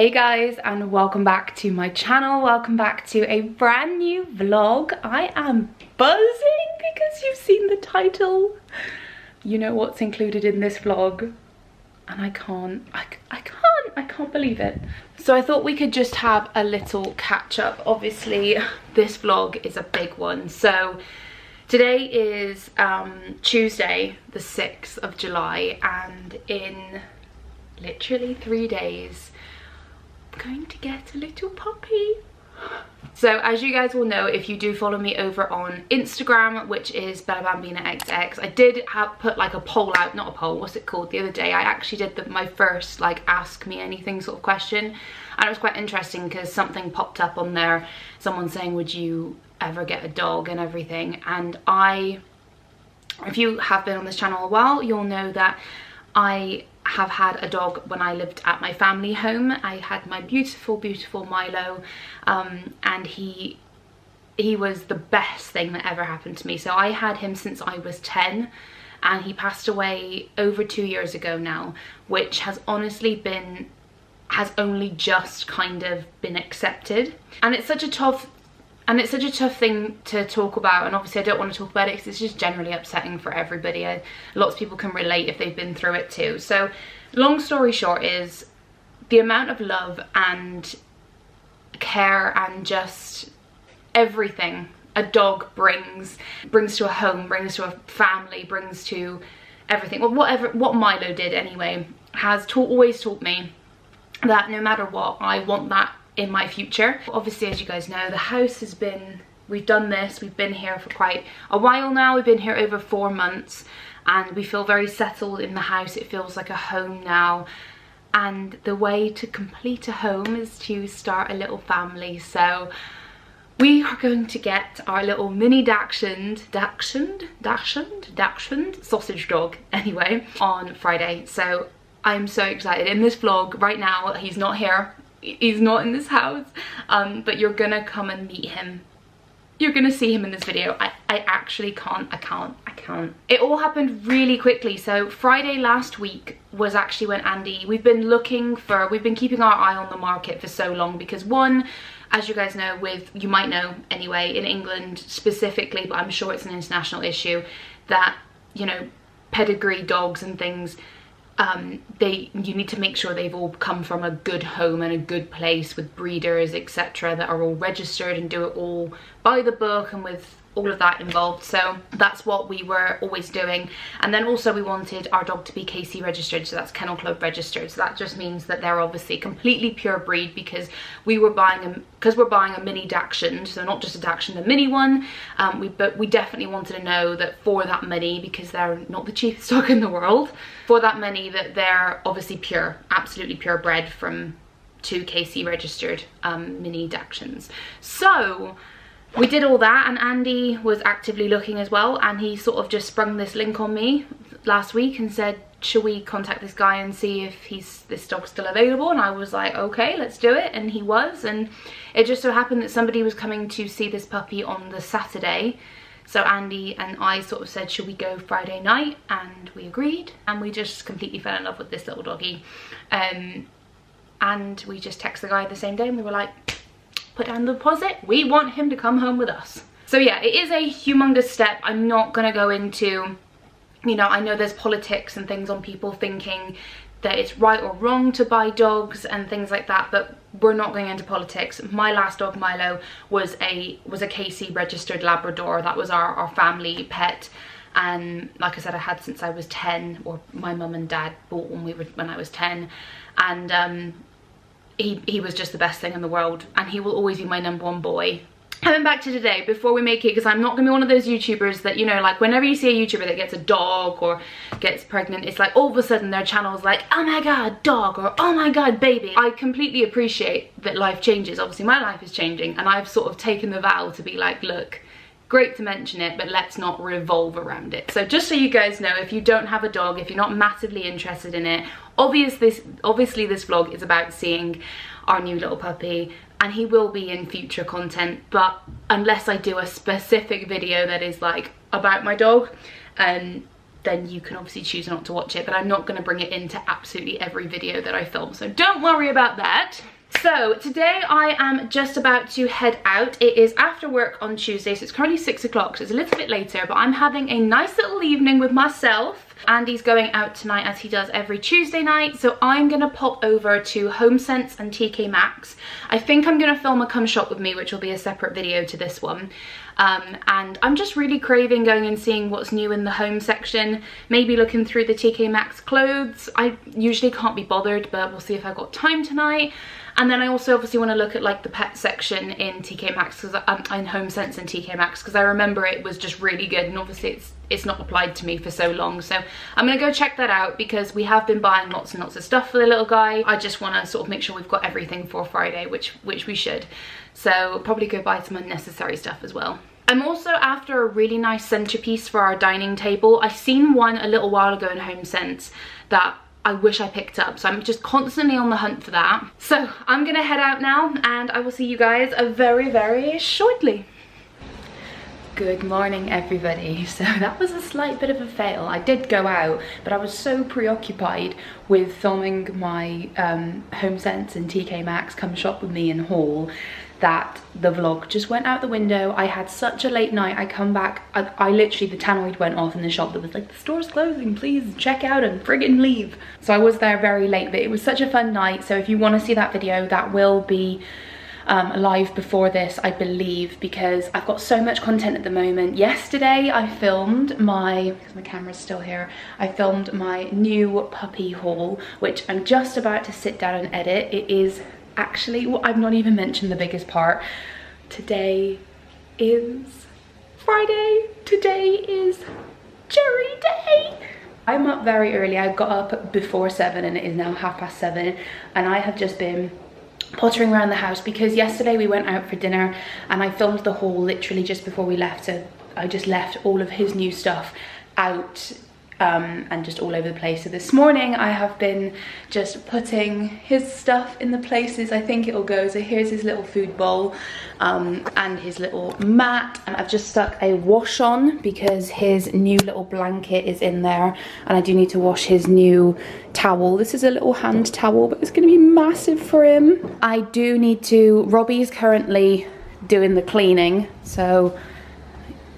Hey guys, and welcome back to my channel. Welcome back to a brand new vlog. I am buzzing because you've seen the title. You know what's included in this vlog, and I can't believe it. So I thought we could just have a little catch up. Obviously this vlog is a big one. So today is Tuesday the 6th of July, and in literally 3 days I'm going to get a little puppy. So as you guys will know, if you do follow me over on Instagram, which is bellabambinaxx, I did put like a poll out, not a poll, what's it called, the other day. I actually did my first like ask me anything sort of question, and it was quite interesting because something popped up on there, someone saying would you ever get a dog and everything. And if you have been on this channel a while, you'll know that I have had a dog when I lived at my family home. I had my beautiful Milo, and he was the best thing that ever happened to me. So I had him since I was 10, and he passed away over 2 years ago now, which has honestly only just kind of been accepted. And it's such a tough thing to talk about, and obviously I don't want to talk about it because it's just generally upsetting for everybody. Lots of people can relate if they've been through it too. So long story short is the amount of love and care and just everything a dog brings to a home, brings to a family, brings to everything. Well, what Milo did anyway has always taught me that no matter what, I want that in my future. Obviously, as you guys know, the house has been, we've been here for quite a while now. We've been here over 4 months, and we feel very settled in the house. It feels like a home now, and the way to complete a home is to start a little family. So we are going to get our little mini Dachshund sausage dog anyway on Friday. So I'm so excited. In this vlog right now, he's not here. He's not in this house, but you're gonna come and meet him. You're gonna see him in this video. I actually can't. It all happened really quickly. So Friday last week was actually when Andy, we've been keeping our eye on the market for so long because one, as you guys know, you might know anyway, in England specifically, but I'm sure it's an international issue, that, you know, pedigree dogs and things, you need to make sure they've all come from a good home and a good place with breeders, etc., that are all registered and do it all by the book and with all of that involved. So that's what we were always doing. And then also we wanted our dog to be KC registered, so that's Kennel Club registered. So that just means that they're obviously completely pure breed, because we're buying a mini Dachshund, so not just a Dachshund, a mini one. But we definitely wanted to know that for that many, because they're not the cheapest dog in the world, for that many, that they're obviously pure, absolutely purebred from 2 KC registered mini Dachshunds. So we did all that, and Andy was actively looking as well, and he sort of just sprung this link on me last week and said, should we contact this guy and see if this dog's still available? And I was like, okay, let's do it. And he was, and it just so happened that somebody was coming to see this puppy on the Saturday. So Andy and I sort of said, should we go Friday night? And we agreed, and we just completely fell in love with this little doggy. And we just texted the guy the same day, and we were like, put down the deposit, we want him to come home with us. So yeah, it is a humongous step. I'm not gonna go into, you know, I know there's politics and things on people thinking that it's right or wrong to buy dogs and things like that, but we're not going into politics. My last dog, Milo, was a KC registered Labrador. That was our family pet, and like I said, I had since I was 10, or my mum and dad bought when I was 10, and he was just the best thing in the world, and he will always be my #1 boy. Coming back to today, before we make it, because I'm not gonna be one of those YouTubers that, you know, like whenever you see a YouTuber that gets a dog or gets pregnant, it's like all of a sudden their channel's like, oh my god, dog, or oh my god, baby. I completely appreciate that life changes. Obviously my life is changing, and I've sort of taken the vow to be like, look, great to mention it, but let's not revolve around it. So just so you guys know, if you don't have a dog, if you're not massively interested in it, obviously this vlog is about seeing our new little puppy, and he will be in future content, but unless I do a specific video that is like about my dog, then you can obviously choose not to watch it, but I'm not going to bring it into absolutely every video that I film, so don't worry about that. So today I am just about to head out. It is after work on Tuesday, so it's currently 6 o'clock, so it's a little bit later, but I'm having a nice little evening with myself. Andy's going out tonight as he does every Tuesday night, so I'm gonna pop over to HomeSense and TK Maxx. I think I'm gonna film a come shop with me, which will be a separate video to this one. And I'm just really craving going and seeing what's new in the home section, maybe looking through the TK Maxx clothes. I usually can't be bothered, but we'll see if I've got time tonight. And then I also obviously want to look at like the pet section in TK Maxx, because I'm in HomeSense and TK Maxx, because I remember it was just really good, and obviously it's not applied to me for so long, so I'm gonna go check that out, because we have been buying lots and lots of stuff for the little guy. I just want to sort of make sure we've got everything for Friday, which we should. So probably go buy some unnecessary stuff as well. I'm also after a really nice centerpiece for our dining table. I seen one a little while ago in HomeSense that I wish I picked up, so I'm just constantly on the hunt for that. So I'm gonna head out now, and I will see you guys very shortly. Good morning, everybody. So that was a slight bit of a fail. I did go out, but I was so preoccupied with filming my HomeSense and TK Maxx come shop with me and haul that the vlog just went out the window. I had such a late night. I come back, I literally, the tannoid went off in the shop that was like, the store's closing, please check out and friggin' leave. So I was there very late, but it was such a fun night. So if you want to see that video, that will be live before this, I believe, because I've got so much content at the moment. Yesterday I filmed my, because my camera's still here, I filmed my new puppy haul, which I'm just about to sit down and edit. It is actually, well, I've not even mentioned the biggest part. Today is Friday. Today is Cherry Day. I'm up very early. I got up before 7 and it is now 7:30, and I have just been pottering around the house because yesterday we went out for dinner and I filmed the haul literally just before we left, so I just left all of his new stuff out and just all over the place. So this morning I have been just putting his stuff in the places I think it'll go. So here's his little food bowl and his little mat, and I've just stuck a wash on because his new little blanket is in there, and I do need to wash his new towel. This is a little hand towel, but it's going to be massive for him. I do need to, Robbie's currently doing the cleaning, so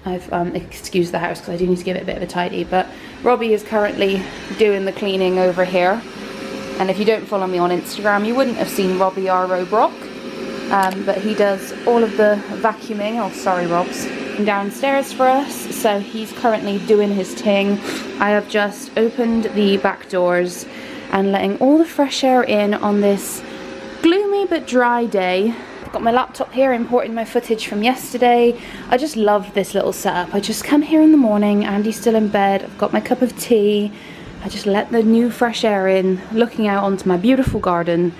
I've excused the house because I do need to give it a bit of a tidy, but Robbie is currently doing the cleaning over here. And if you don't follow me on Instagram, you wouldn't have seen Robbie our Robrock, but he does all of the vacuuming. Oh, sorry, Robs. Downstairs for us, so he's currently doing his ting. I have just opened the back doors and letting all the fresh air in on this gloomy but dry day. Got my laptop here, importing my footage from yesterday. I just love this little setup. I just come here in the morning, Andy's still in bed, I've got my cup of tea, I just let the new fresh air in, looking out onto my beautiful garden,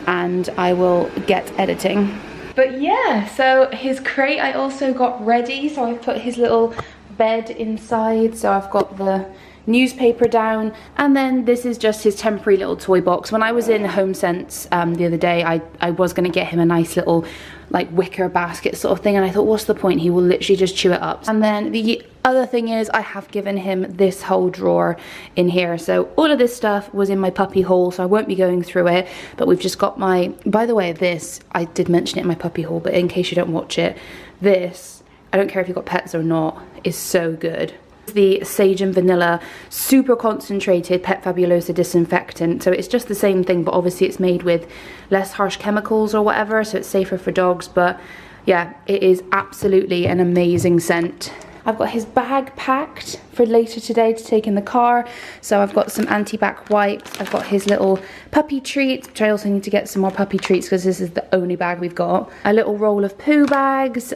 and I will get editing. But yeah, so his crate I also got ready, so I've put his little bed inside, so I've got the newspaper down, and then this is just his temporary little toy box. When I was in HomeSense the other day, I was going to get him a nice little like wicker basket sort of thing, and I thought, what's the point, he will literally just chew it up. And then the other thing is I have given him this whole drawer in here, so all of this stuff was in my puppy haul, so I won't be going through it. But we've just got my, by the way, this, I did mention it in my puppy haul, but in case you don't watch it, this, I don't care if you've got pets or not, is so good. The Sage and Vanilla super concentrated Pet Fabulosa disinfectant, so it's just the same thing, but obviously it's made with less harsh chemicals or whatever, so it's safer for dogs. But yeah, it is absolutely an amazing scent. I've got his bag packed for later today to take in the car. So I've got some anti-bac wipes. I've got his little puppy treats, which I also need to get some more puppy treats because this is the only bag we've got. A little roll of poo bags,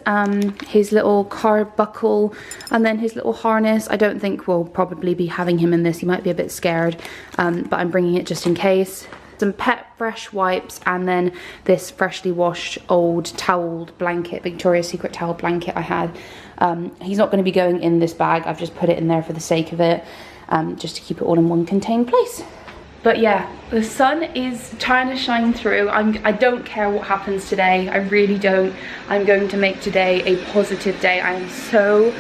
his little car buckle, and then his little harness. I don't think we'll probably be having him in this. He might be a bit scared, but I'm bringing it just in case. Some Pet Fresh wipes, and then this freshly washed old toweled blanket, Victoria's Secret towel blanket I had. He's not going to be going in this bag. I've just put it in there for the sake of it, just to keep it all in one contained place. But yeah, the sun is trying to shine through. I don't care what happens today. I really don't. I'm going to make today a positive day. I am so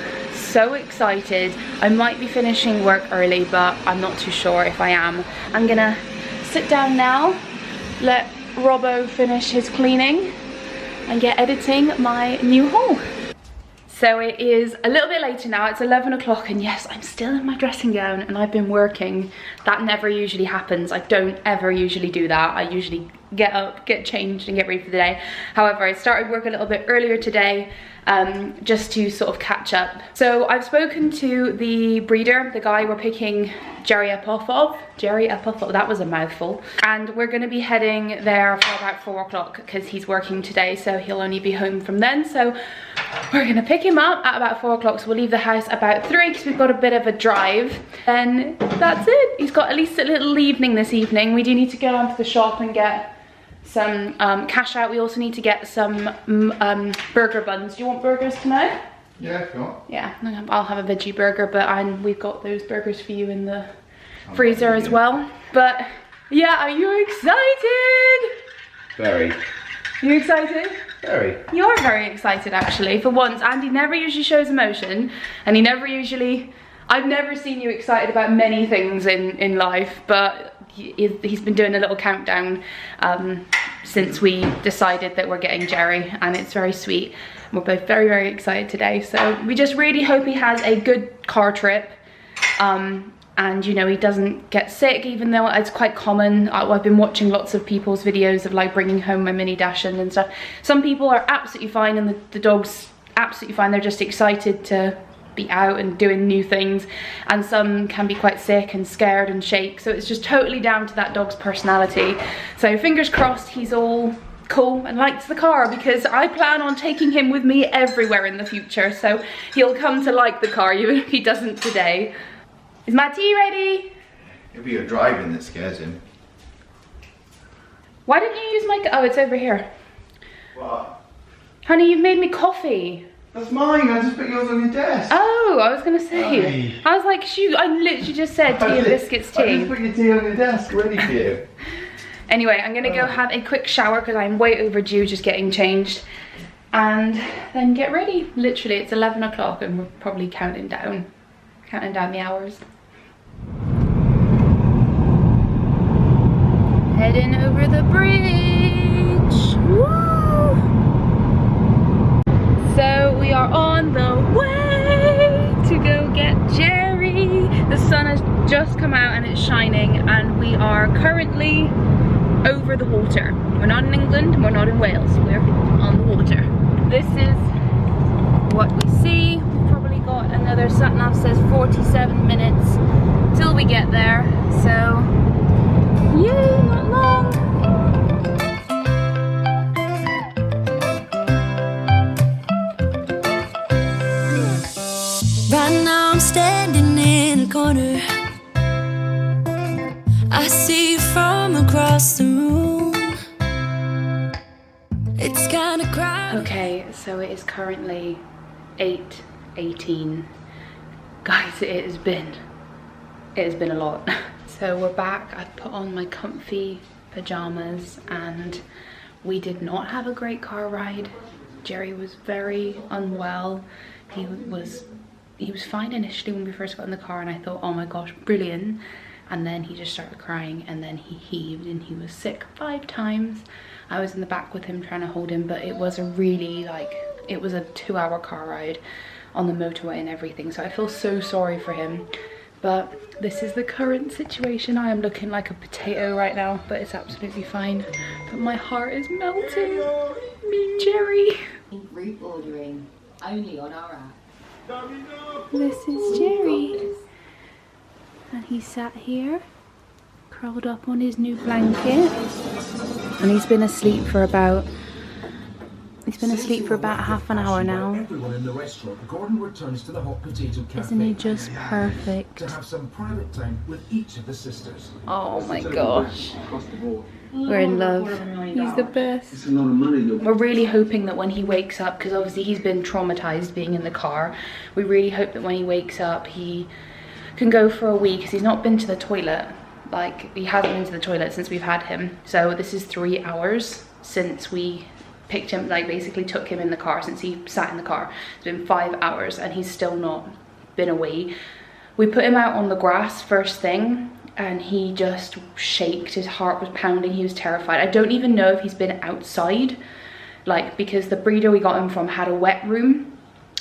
so excited. I might be finishing work early, but I'm not too sure if I am. I'm gonna sit down now, let Robbo finish his cleaning, and get editing my new haul. So it is a little bit later now, it's 11 o'clock, and yes, I'm still in my dressing gown and I've been working. That never usually happens. I don't ever usually do that. I usually get up, get changed and get ready for the day. However, I started work a little bit earlier today just to sort of catch up. So I've spoken to the breeder, the guy we're picking Jerry up off of. That was a mouthful. And we're gonna be heading there for about 4 o'clock because he's working today, so he'll only be home from then. So we're gonna pick him up at about 4 o'clock, so we'll leave the house about 3 because we've got a bit of a drive. And that's it. He's got at least a little evening this evening. We do need to go down to the shop and get some cash out. We also need to get some burger buns. Do you want burgers tonight? Yeah, if you want. Yeah, I'll have a veggie burger, but we've got those burgers for you in the freezer as well. But yeah, are you excited? Very. You excited? Very. You're very excited actually. For once, Andy never usually shows emotion, and he never usually, I've never seen you excited about many things in life, but he's been doing a little countdown since we decided that we're getting Jerry, and it's very sweet. We're both very, very excited today. So we just really hope he has a good car trip. And you know, he doesn't get sick, even though it's quite common. I've been watching lots of people's videos of like bringing home my mini Dachshund and stuff. Some people are absolutely fine and the dog's absolutely fine. They're just excited to be out and doing new things. And some can be quite sick and scared and shake. So it's just totally down to that dog's personality. So fingers crossed he's all cool and likes the car, because I plan on taking him with me everywhere in the future. So he'll come to like the car even if he doesn't today. Is my tea ready? It'll be your driving that scares him. Why didn't you use my... Oh, it's over here. What? Honey, you've made me coffee. That's mine, I just put yours on your desk. Oh, I was going to say. Aye. I was like, shoot, I literally just said tea and biscuits tea. I just put your tea on your desk, ready for you. Anyway, I'm going to go have a quick shower because I'm way overdue just getting changed. And then get ready. Literally, it's 11 o'clock and we're probably counting down the hours. Heading over the bridge. Woo! So we are on the way to go get Jerry. The sun has just come out and it's shining, and we are currently over the water. We're not in England, we're not in Wales, we're on the water. This is what we see. We've probably got another, sat nav says 47 minutes till we get there, so yay, not long. Right now I'm standing in a corner. I see you from across the room. It's kinda crowded. Okay, so it is currently 8:18. Guys, it has been a lot. So we're back. I've put on my comfy pajamas and we did not have a great car ride. Jerry was very unwell. He was fine initially when we first got in the car, and I thought, oh my gosh, brilliant. And then he just started crying, and then he heaved and he was sick 5 times. I was in the back with him trying to hold him, but it was a really, it was a 2-hour car ride on the motorway and everything. So I feel so sorry for him. But this is the current situation. I am looking like a potato right now, but it's absolutely fine. But my heart is melting. Mean Jerry. Group ordering only on our app. This is Jerry. And he sat here, curled up on his new blanket. And he's been asleep for about half an hour now. Everyone in the restaurant, Gordon returns to the hot potato cafe. Isn't he just perfect? To have some private time with each of the sisters. Oh my gosh. We're in love. He's the best. We're really hoping that when he wakes up, because obviously he's been traumatized being in the car, we really hope that when he wakes up he can go for a wee, because he's not been to the toilet. Like, he hasn't been to the toilet since we've had him. So this is 3 hours since we picked him, like basically took him in the car since he sat in the car. It's been 5 hours and he's still not been a wee. We put him out on the grass first thing and he just shaked, his heart was pounding, he was terrified. I don't even know if he's been outside, like, because the breeder we got him from had a wet room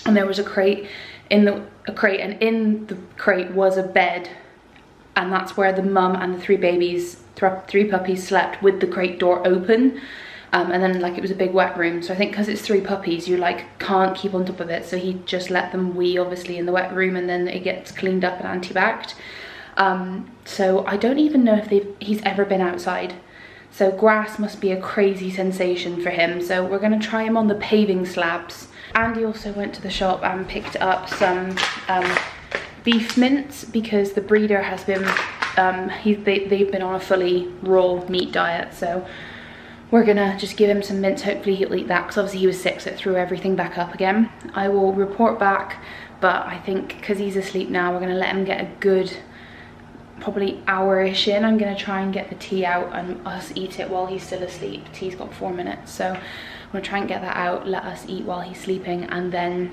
and there was a crate and in the crate was a bed, and that's where the mum and the 3 puppies slept with the crate door open. And then like it was a big wet room, so I think because it's 3 puppies you like can't keep on top of it, so he just let them wee obviously in the wet room and then it gets cleaned up and anti-backed. So I don't even know if he's ever been outside, so grass must be a crazy sensation for him. So we're going to try him on the paving slabs. Andy also went to the shop and picked up some beef mince because the breeder has been they've been on a fully raw meat diet, so we're gonna just give him some mince. Hopefully he'll eat that because obviously he was sick, so it threw everything back up again. I will report back, but I think because he's asleep now we're gonna let him get a good probably hour-ish in. I'm gonna try and get the tea out and us eat it while he's still asleep. Tea's got 4 minutes, so I'm gonna try and get that out, let us eat while he's sleeping, and then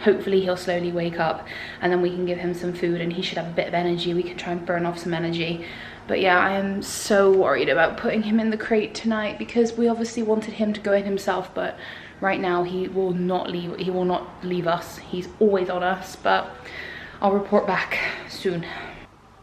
hopefully he'll slowly wake up and then we can give him some food and he should have a bit of energy. We can try and burn off some energy. But yeah, I am so worried about putting him in the crate tonight because we obviously wanted him to go in himself, but right now he will not leave us. He's always on us, but I'll report back soon.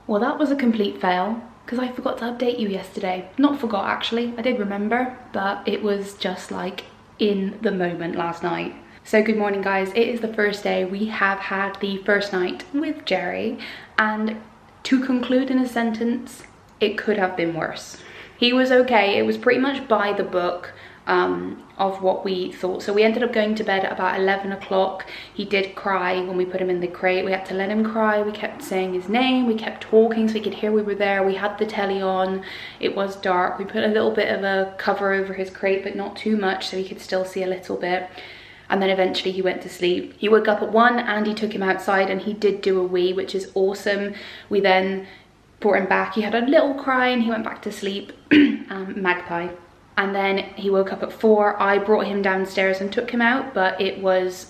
Well, that was a complete fail because I forgot to update you yesterday. Not forgot actually, I did remember, but it was just like in the moment last night. So good morning guys, it is the first day. We have had the first night with Jerry, and to conclude in a sentence, it could have been worse. He was okay, it was pretty much by the book of what we thought. So we ended up going to bed at about 11 o'clock. He did cry when we put him in the crate. We had to let him cry. We kept saying his name, we kept talking so he could hear we were there. We had the telly on, it was dark. We put a little bit of a cover over his crate, but not too much so he could still see a little bit. And then eventually he went to sleep. He woke up at 1, Andy took him outside and he did do a wee, which is awesome. We then brought him back. He had a little cry and he went back to sleep. Magpie. And then he woke up at 4. I brought him downstairs and took him out, but it was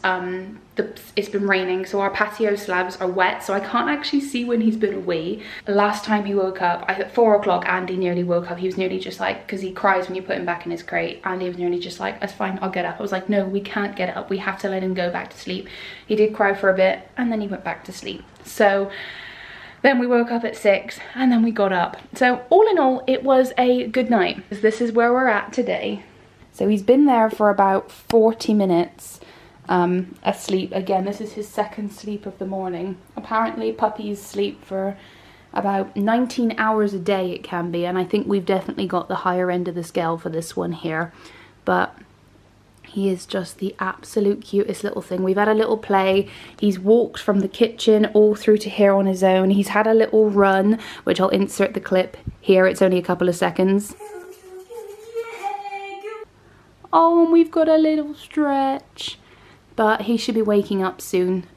it's been raining, so our patio slabs are wet, so I can't actually see when he's been away. Last time he woke up, at 4 o'clock, Andy nearly woke up. He was nearly just like, because he cries when you put him back in his crate, Andy was nearly just like, that's fine, I'll get up. I was like, no, we can't get up, we have to let him go back to sleep. He did cry for a bit and then he went back to sleep. So then we woke up at 6 and then we got up. So all in all, it was a good night. This is where we're at today. So he's been there for about 40 minutes asleep. Again, this is his second sleep of the morning. Apparently puppies sleep for about 19 hours a day it can be, and I think we've definitely got the higher end of the scale for this one here. But he is just the absolute cutest little thing. We've had a little play. He's walked from the kitchen all through to here on his own. He's had a little run, which I'll insert the clip here. It's only a couple of seconds. Oh, and we've got a little stretch. But he should be waking up soon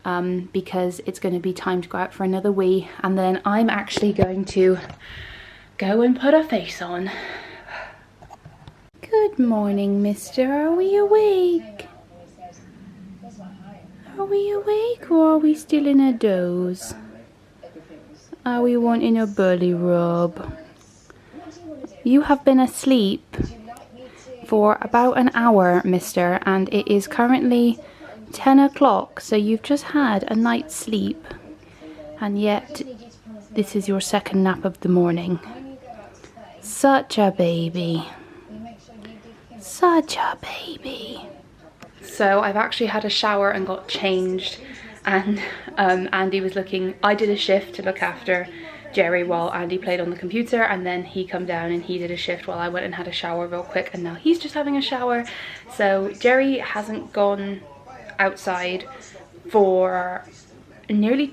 because it's going to be time to go out for another wee. And then I'm actually going to go and put a face on. Good morning, mister. Are we awake? Are we awake or are we still in a doze? Are we wanting a belly rub? You have been asleep for about an hour, mister, and it is currently 10 o'clock, so you've just had a night's sleep, and yet this is your second nap of the morning. Such a baby. Such a baby. So I've actually had a shower and got changed, and Andy was looking, I did a shift to look after Jerry while Andy played on the computer, and then he come down and he did a shift while I went and had a shower real quick, and now he's just having a shower. So Jerry hasn't gone outside for nearly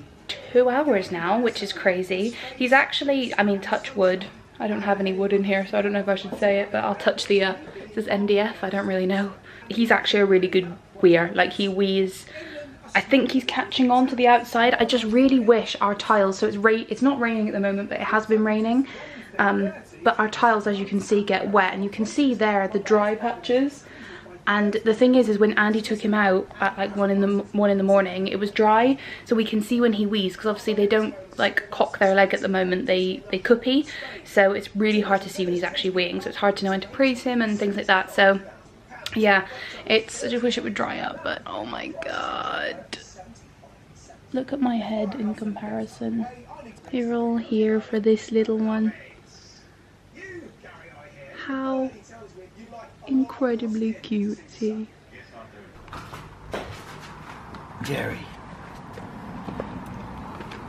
2 hours now, which is crazy. He's actually, I mean, touch wood, I don't have any wood in here, so I don't know if I should say it, but I'll touch the this is NDF, I don't really know. He's actually a really good weer. Like, he wees, I think he's catching on to the outside. I just really wish our tiles, so it's not raining at the moment, but it has been raining, but our tiles, as you can see, get wet, and you can see there the dry patches. And the thing is when Andy took him out at like 1 in the morning, it was dry, so we can see when he wheezes, because obviously they don't like cock their leg at the moment, they cuppy, so it's really hard to see when he's actually weeing, so it's hard to know when to praise him and things like that. So yeah, I just wish it would dry up, but oh my god, look at my head in comparison. You're all here for this little one. How incredibly cute is he? Jerry.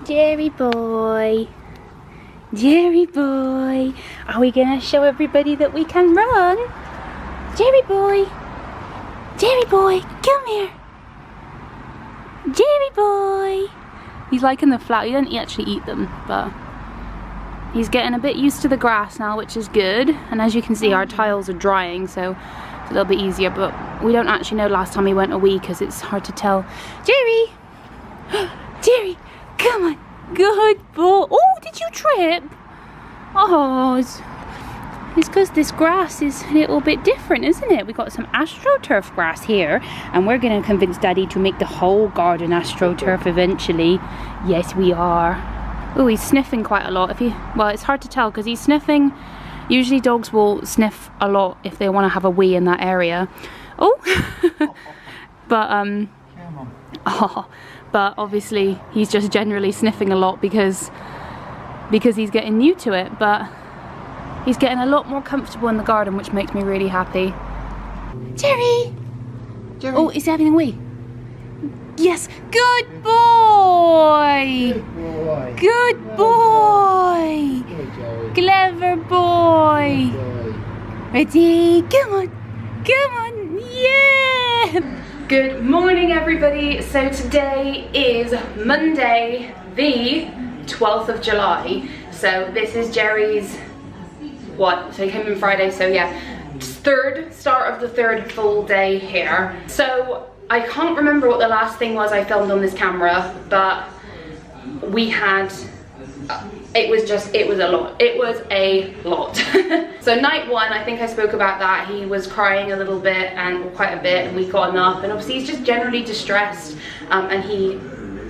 Jerry boy. Jerry boy. Are we gonna show everybody that we can run? Jerry boy. Jerry boy, come here. Jerry boy. He's liking the flower. He doesn't actually eat them, but he's getting a bit used to the grass now, which is good. And as you can see, our tiles are drying, so it's a little bit easier, but we don't actually know last time he went a wee because it's hard to tell. Jerry! Jerry, come on. Good boy. Oh, did you trip? Oh, it's because this grass is a little bit different, isn't it? We got some AstroTurf grass here, and we're going to convince Daddy to make the whole garden AstroTurf eventually. Yes, we are. Oh, he's sniffing quite a lot. Well, it's hard to tell because he's sniffing. Usually dogs will sniff a lot if they want to have a wee in that area. Oh, but but obviously he's just generally sniffing a lot because he's getting new to it. But he's getting a lot more comfortable in the garden, which makes me really happy. Jerry! Jerry. Oh, is he having a wee? Yes, good boy! Good boy. Good boy! Good Jerry. Clever boy! Good boy. Ready? Come on! Come on! Yeah! Good morning, everybody. So today is Monday, the 12th of July. So this is Jerry's, what? So he came in Friday, so yeah, start of the third full day here. So I can't remember what the last thing was I filmed on this camera, but we had, it was a lot. It was a lot. So night one, I think I spoke about that. He was crying a little bit, and quite a bit, and we got him up, and obviously he's just generally distressed, and he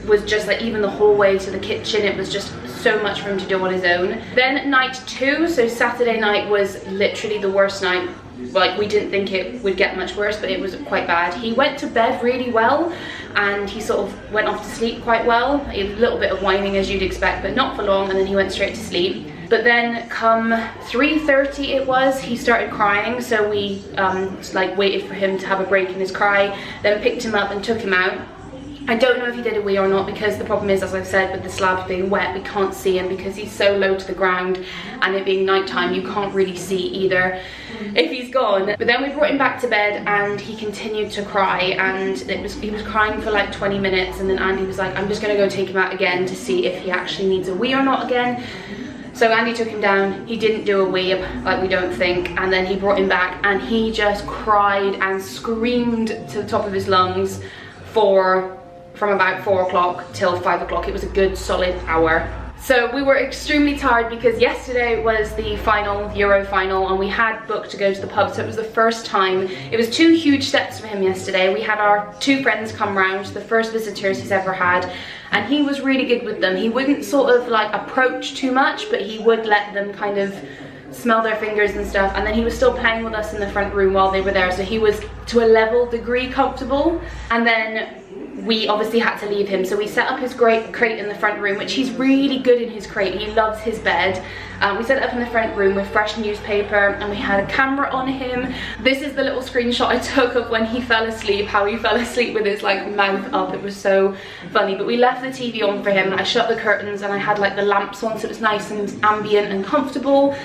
was just like, even the hallway to the kitchen, it was just so much for him to do on his own. Then night two, so Saturday night was literally the worst night. Like, we didn't think it would get much worse, but it was quite bad. He went to bed really well, and he sort of went off to sleep quite well. A little bit of whining as you'd expect, but not for long, and then he went straight to sleep. But then come 3:30 it was, he started crying, so we like waited for him to have a break in his cry, then picked him up and took him out. I don't know if he did a wee or not, because the problem is, as I've said, with the slabs being wet, we can't see him because he's so low to the ground, and it being nighttime, you can't really see either if he's gone. But then we brought him back to bed, and he continued to cry, and he was crying for like 20 minutes, and then Andy was like, I'm just gonna go take him out again to see if he actually needs a wee or not again. So Andy took him down, he didn't do a wee, like we don't think, and then he brought him back, and he just cried and screamed to the top of his lungs from about 4 o'clock till 5 o'clock. It was a good solid hour. So we were extremely tired because yesterday was the final, Euro final, and we had booked to go to the pub, so it was the first time. It was 2 huge steps for him yesterday. We had our 2 friends come round, the first visitors he's ever had, and he was really good with them. He wouldn't sort of like approach too much, but he would let them kind of smell their fingers and stuff, and then he was still playing with us in the front room while they were there, so he was to a level degree comfortable. And then we obviously had to leave him, so we set up his crate in the front room, which he's really good in his crate. He loves his bed. We set it up in the front room with fresh newspaper, and we had a camera on him. This is the little screenshot I took of when he fell asleep, how he fell asleep with his like mouth up. It was so funny. But we left the TV on for him, and I shut the curtains, and I had like the lamps on, so it was nice and ambient and comfortable.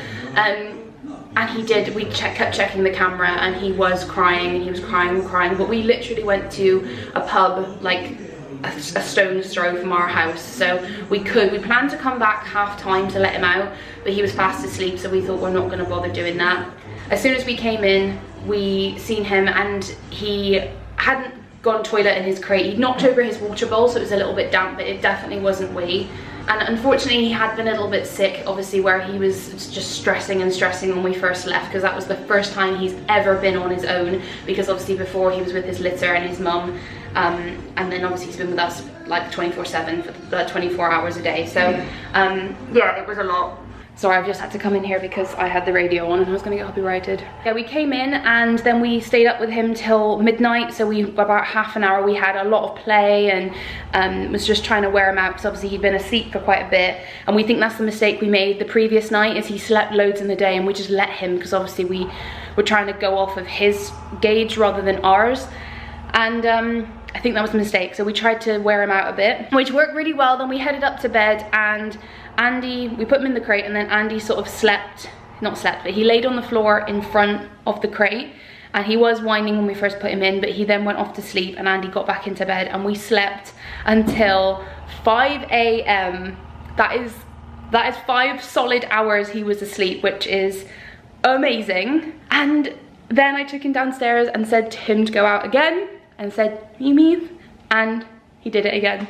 And he did, we kept checking the camera, and he was crying, and he was crying, but we literally went to a pub like a stone's throw from our house, so we planned to come back half time to let him out, but he was fast asleep, so we thought we're not going to bother doing that. As soon as we came in, we seen him, and he hadn't gone toilet in his crate. He'd knocked over his water bowl, so it was a little bit damp, but it definitely wasn't wee. And unfortunately he had been a little bit sick, obviously, where he was just stressing when we first left, because that was the first time he's ever been on his own, because obviously before he was with his litter and his mum, and then obviously he's been with us like 24/7 for 24 hours a day. So yeah, it was a lot. Sorry, I've just had to come in here because I had the radio on and I was gonna get copyrighted. Yeah, we came in and then we stayed up with him till midnight. So about half an hour, we had a lot of play and was just trying to wear him out because obviously he'd been asleep for quite a bit. And we think that's the mistake we made the previous night, is he slept loads in the day and we just let him, because obviously we were trying to go off of his gauge rather than ours. And I think that was a mistake. So we tried to wear him out a bit, which worked really well. Then we headed up to bed and Andy, we put him in the crate, and then Andy sort of but he laid on the floor in front of the crate, and he was whining when we first put him in, but he then went off to sleep and Andy got back into bed and we slept until 5 AM. That is 5 solid hours he was asleep, which is amazing. And then I took him downstairs and said to him to go out again, and said, Mimi, and he did it again.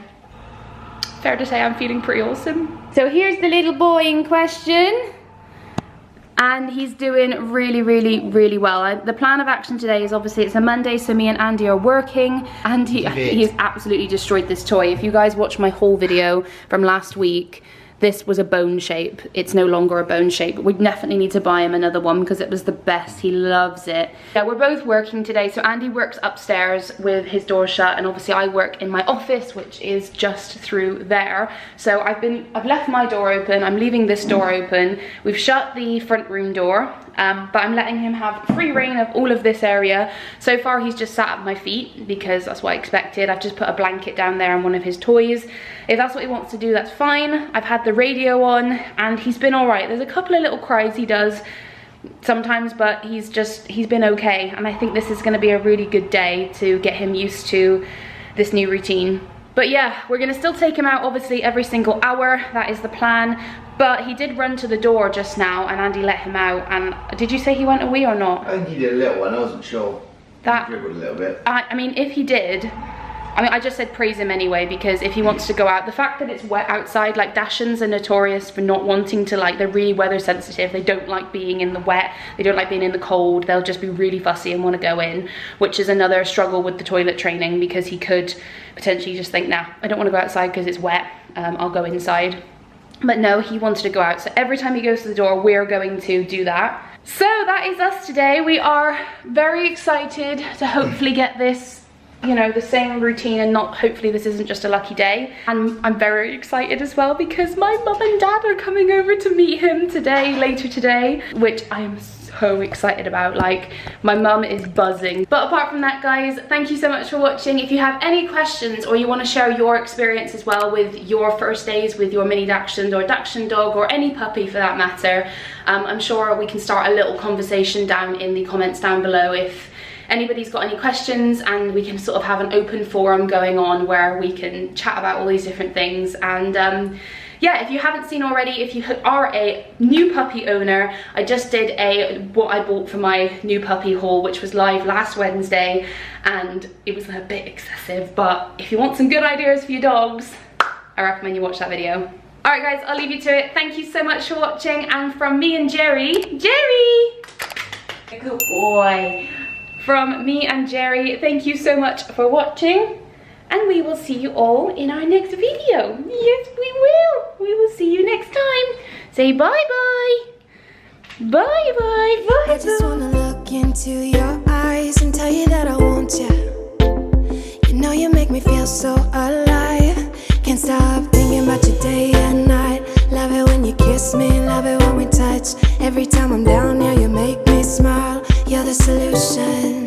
Fair to say I'm feeling pretty awesome. So here's the little boy in question, and he's doing really, really, really well. The plan of action today is, obviously it's a Monday, so me and Andy are working, and he's absolutely destroyed this toy. If you guys watch my haul video from last week, this was a bone shape. It's no longer a bone shape. We definitely need to buy him another one because it was the best. He loves it. Yeah, we're both working today. So Andy works upstairs with his door shut, and obviously I work in my office, which is just through there. So I've left my door open. I'm leaving this door open. We've shut the front room door, but I'm letting him have free reign of all of this area. So far he's just sat at my feet because that's what I expected. I've just put a blanket down there and one of his toys. If that's what he wants to do, that's fine. I've had the radio on and he's been all right. There's a couple of little cries he does sometimes, but he's been okay. And I think this is gonna be a really good day to get him used to this new routine. But yeah, we're gonna still take him out obviously every single hour. That is the plan. But he did run to the door just now and Andy let him out. And did you say he went a wee or not? I think he did a little one, I wasn't sure. That he dribbled a little bit. I mean, if he did, I just said praise him anyway, because if he wants to go out, the fact that it's wet outside, like Dachshunds are notorious for not wanting to, like, they're really weather sensitive. They don't like being in the wet, they don't like being in the cold. They'll just be really fussy and want to go in, which is another struggle with the toilet training, because he could potentially just think, nah, I don't want to go outside because it's wet, I'll go inside. But no, he wanted to go out. So every time he goes to the door, we're going to do that. So that is us today. We are very excited to hopefully get this, you know, the same routine, and not, hopefully this isn't just a lucky day. And I'm very excited as well because my mum and dad are coming over to meet him today, later today, which I'm so excited about. Like, my mum is buzzing. But apart from that, guys, thank you so much for watching. If you have any questions or you want to share your experience as well with your first days with your mini Dachshund or Dachshund dog, or any puppy for that matter, I'm sure we can start a little conversation down in the comments down below if anybody's got any questions, and we can sort of have an open forum going on where we can chat about all these different things. And yeah, if you haven't seen already, if you are a new puppy owner, I just did what I bought for my new puppy haul, which was live last Wednesday, and it was a bit excessive, but if you want some good ideas for your dogs, I recommend you watch that video. All right guys, I'll leave you to it. Thank you so much for watching, and from me and Jerry, good boy. From me and Jerry, thank you so much for watching, and we will see you all in our next video. Yes, we will. We will see you next time. Say bye-bye. Bye-bye. Bye-bye. I just wanna look into your eyes and tell you that I want you. You know you make me feel so alive. Can't stop thinking about you day and night. Love it when you kiss me, love it when we touch. Every time I'm down here, you make me smile. You're the solution.